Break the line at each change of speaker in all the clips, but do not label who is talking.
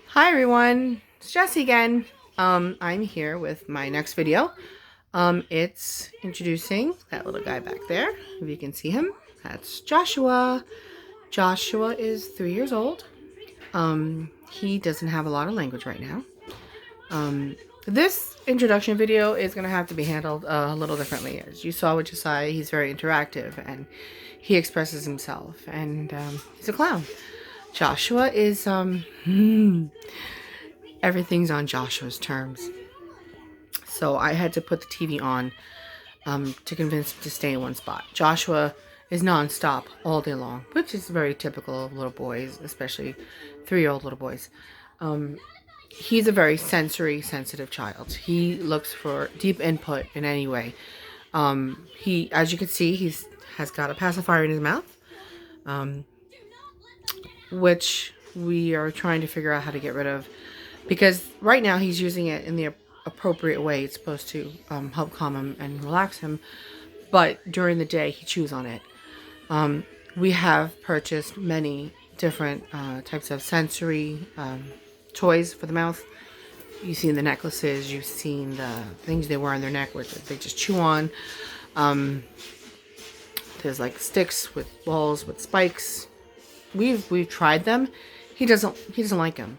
Hi everyone, it's Jessie again. I'm here with my next video. It's introducing that little guy back there. If you can see him, that's Joshua. Joshua is 3 years old. He doesn't have a lot of language right now. This introduction video is going to have to be handled a little differently. As you saw with Josiah, he's very interactive and he expresses himself, and he's a clown. Joshua is everything's on Joshua's terms. So I had to put the TV on to convince him to stay in one spot. Joshua is nonstop all day long, which is very typical of little boys, especially 3-year-old little boys. He's a very sensory sensitive child. He looks for deep input in any way. He, as you can see, has got a pacifier in his mouth, which we are trying to figure out how to get rid of, because right now he's using it in the appropriate way. It's supposed to help calm him and relax him, but during the day he chews on it. We have purchased many different types of sensory toys for the mouth. You've seen the necklaces, you've seen the things they wear on their neck, which they just chew on. There's like sticks with balls with spikes. We've tried them. He doesn't like them.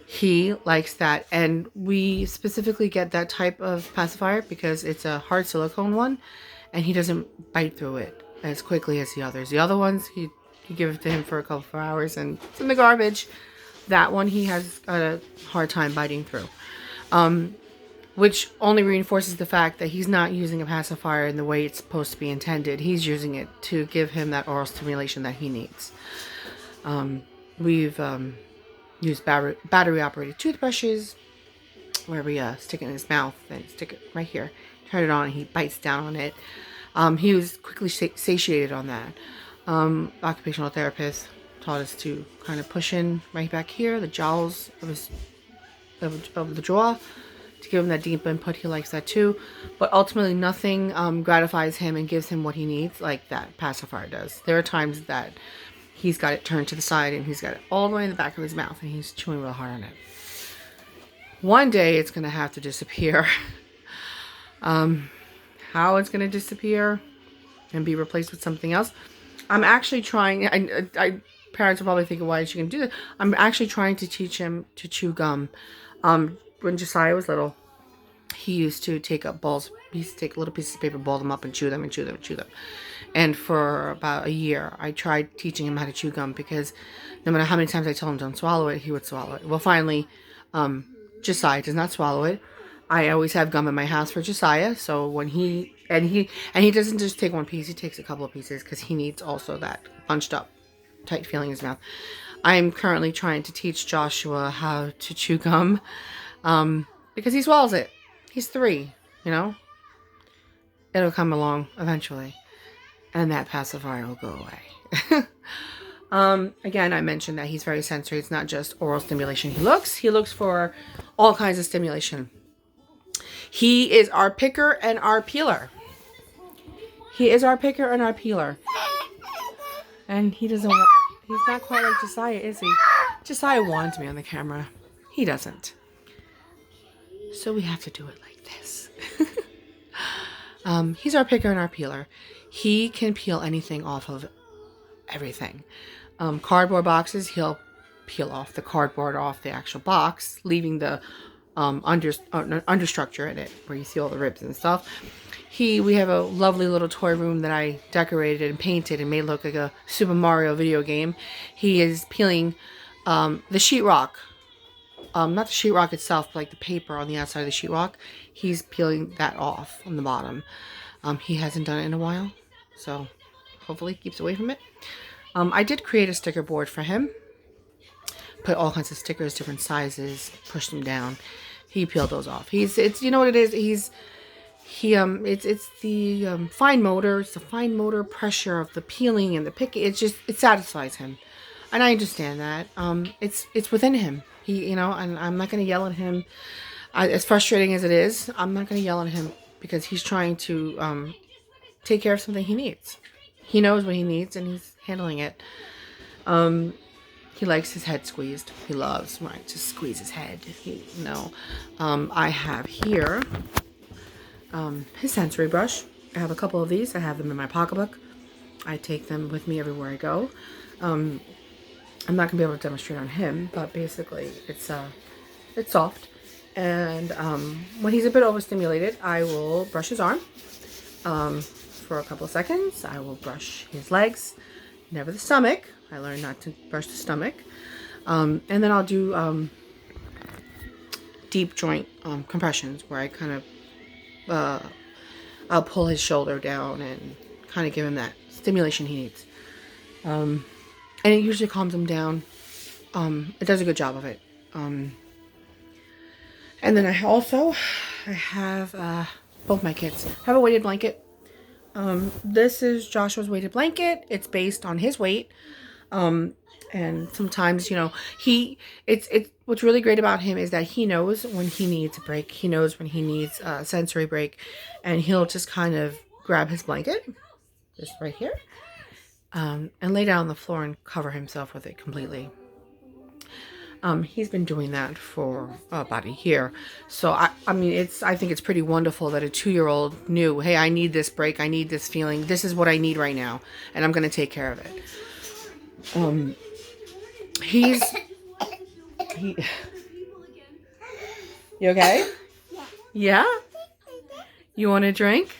He likes that, and we specifically get that type of pacifier because it's a hard silicone one, and he doesn't bite through it as quickly as the others. The other ones, you give it to him for a couple of hours and it's in the garbage. That one he has a hard time biting through, which only reinforces the fact that he's not using a pacifier in the way it's supposed to be intended. He's using it to give him that oral stimulation that he needs. We've used battery-operated toothbrushes where we stick it in his mouth and stick it right here, turn it on, and he bites down on it. He was quickly satiated on that. Occupational therapist taught us to kind of push in right back here, the jowls of the jaw, to give him that deep input. He likes that too, but ultimately nothing gratifies him and gives him what he needs like that pacifier does. There are times that he's got it turned to the side and he's got it all the way in the back of his mouth and he's chewing real hard on it. One day it's going to have to disappear. How it's going to disappear and be replaced with something else, I'm actually trying. Parents are probably thinking, why is she going to do that? I'm actually trying to teach him to chew gum. When Josiah was little, he used to take up balls. He used to take little pieces of paper, ball them up, and chew them and chew them and chew them. And for about a year, I tried teaching him how to chew gum, because no matter how many times I told him don't swallow it, he would swallow it. Well, finally, Josiah does not swallow it. I always have gum in my house for Josiah, so when he doesn't just take one piece, he takes a couple of pieces because he needs also that bunched up, tight feeling in his mouth. I'm currently trying to teach Joshua how to chew gum, because he swallows it. He's 3, you know. It'll come along eventually, and that pacifier will go away. Again, I mentioned that he's very sensory. It's not just oral stimulation. He looks for all kinds of stimulation. He is our picker and our peeler. He is our picker and our peeler. And he's not quite like Josiah, is he? Josiah wants me on the camera. He doesn't. So we have to do it like this. He's our picker and our peeler. He can peel anything off of everything. Cardboard boxes, he'll peel off the cardboard off the actual box, leaving the understructure in it, where you see all the ribs and stuff. We have a lovely little toy room that I decorated and painted and made look like a Super Mario video game. He is peeling the sheetrock. Not the sheetrock itself, but like the paper on the outside of the sheetrock. He's peeling that off on the bottom. He hasn't done it in a while, so hopefully he keeps away from it. I did create a sticker board for him. Put all kinds of stickers, different sizes, pushed them down. He peeled those off. It's you know what it is. It's the fine motor. It's the fine motor pressure of the peeling and the picking. It satisfies him, and I understand that. It's within him. And I'm not going to yell at him. As frustrating as it is, I'm not going to yell at him because he's trying to take care of something he needs. He knows what he needs and he's handling it. He likes his head squeezed. He loves, right, to squeeze his head. I have here his sensory brush. I have a couple of these. I have them in my pocketbook. I take them with me everywhere I go. I'm not gonna be able to demonstrate on him, but basically it's soft. And when he's a bit overstimulated, I will brush his arm for a couple of seconds. I will brush his legs, never the stomach. I learned not to brush the stomach. And then I'll do deep joint compressions where I kind of I'll pull his shoulder down and kind of give him that stimulation he needs. And it usually calms him down. It does a good job of it. And then I have both my kids have a weighted blanket. This is Joshua's weighted blanket. It's based on his weight. And sometimes, you know, what's really great about him is that he knows when he needs a break. He knows when he needs a sensory break, and he'll just kind of grab his blanket, just right here, and lay down on the floor and cover himself with it completely. He's been doing that for about a year. So I mean, I think it's pretty wonderful that a 2-year-old knew, hey, I need this break. I need this feeling. This is what I need right now. And I'm going to take care of it. You okay? Yeah? You want a drink?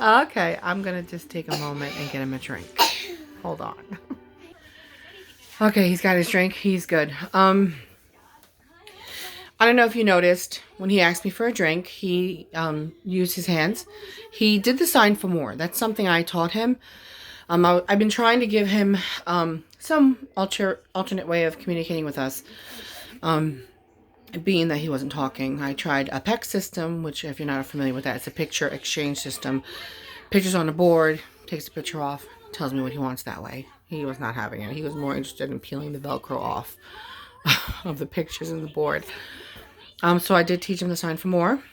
Okay, I'm going to just take a moment and get him a drink. Hold on. Okay, he's got his drink. He's good. I don't know if you noticed, when he asked me for a drink, he used his hands. He did the sign for more. That's something I taught him. I've been trying to give him some alternate way of communicating with us. Being that he wasn't talking, I tried a PEC system, which, if you're not familiar with that, it's a picture exchange system. Pictures on the board, takes the picture off, tells me what he wants that way. He was not having it. He was more interested in peeling the Velcro off of the pictures in the board. So I did teach him the sign for more.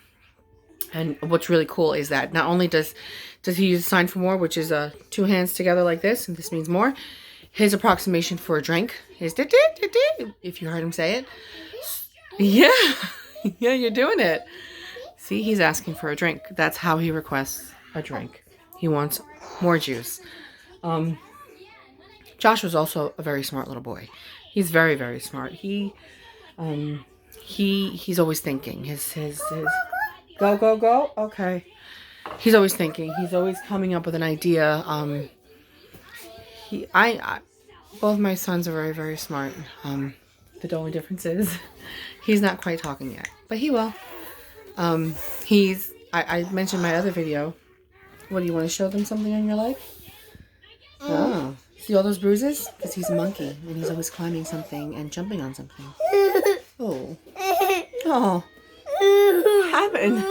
And what's really cool is that not only does he use the sign for more, which is 2 hands together like this, and this means more. His approximation for a drink is, if you heard him say it. Yeah, yeah, you're doing it. See, he's asking for a drink. That's how he requests a drink. He wants more juice. Josh was also a very smart little boy. He's very, very smart. He's always thinking. His go. Okay. He's always thinking. He's always coming up with an idea. Both my sons are very, very smart. The only difference is he's not quite talking yet, but he will. I mentioned my other video. What, do you want to show them something in your life? Oh, see all those bruises? Because he's a monkey and he's always climbing something and jumping on something. Oh, what happened?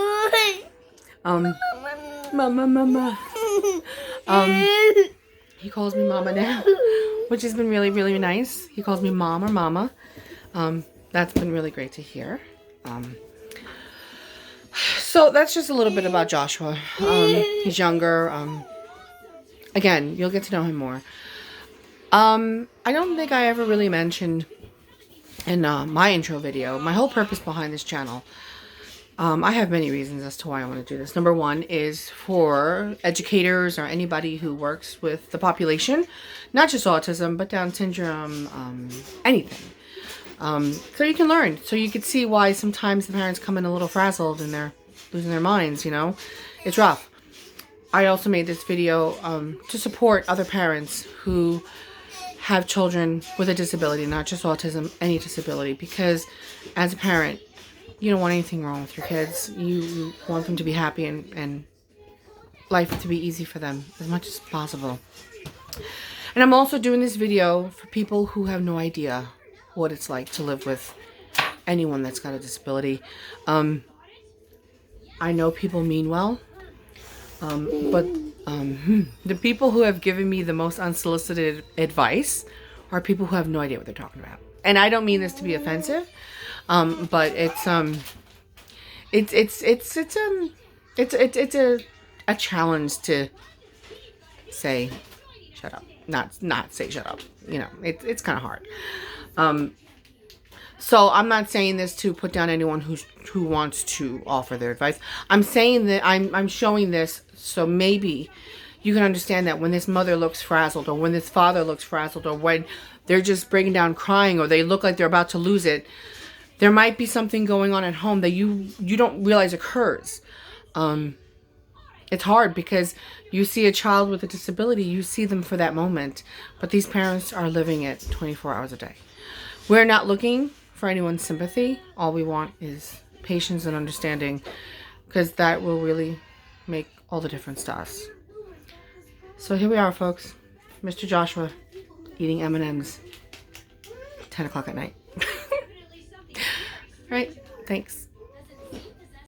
Mama. He calls me Mama now, which has been really, really nice. He calls me Mom or Mama. That's been really great to hear. So that's just a little bit about Joshua. He's younger. Again, you'll get to know him more. I don't think I ever really mentioned in my intro video my whole purpose behind this channel. I have many reasons as to why I want to do this. Number one is for educators or anybody who works with the population, not just autism, but Down syndrome, anything. So you can learn, so you can see why sometimes the parents come in a little frazzled and they're losing their minds, you know. It's rough. I also made this video to support other parents who have children with a disability, not just autism, any disability, because as a parent, you don't want anything wrong with your kids. You want them to be happy and life to be easy for them as much as possible. And I'm also doing this video for people who have no idea what it's like to live with anyone that's got a disability. I know people mean well, but the people who have given me the most unsolicited advice are people who have no idea what they're talking about. And I don't mean this to be offensive, but it's a challenge to say shut up, not say shut up. you know, it's kind of hard. So I'm not saying this to put down anyone who wants to offer their advice. I'm saying that I'm showing this so maybe you can understand that when this mother looks frazzled, or when this father looks frazzled, or when they're just breaking down crying, or they look like they're about to lose it, there might be something going on at home that you don't realize occurs. It's hard because you see a child with a disability, you see them for that moment, but these parents are living it 24 hours a day. We're not looking for anyone's sympathy. All we want is patience and understanding, because that will really make all the difference to us. So here we are, folks. Mr. Joshua eating M&Ms 10 o'clock at night. All right, thanks.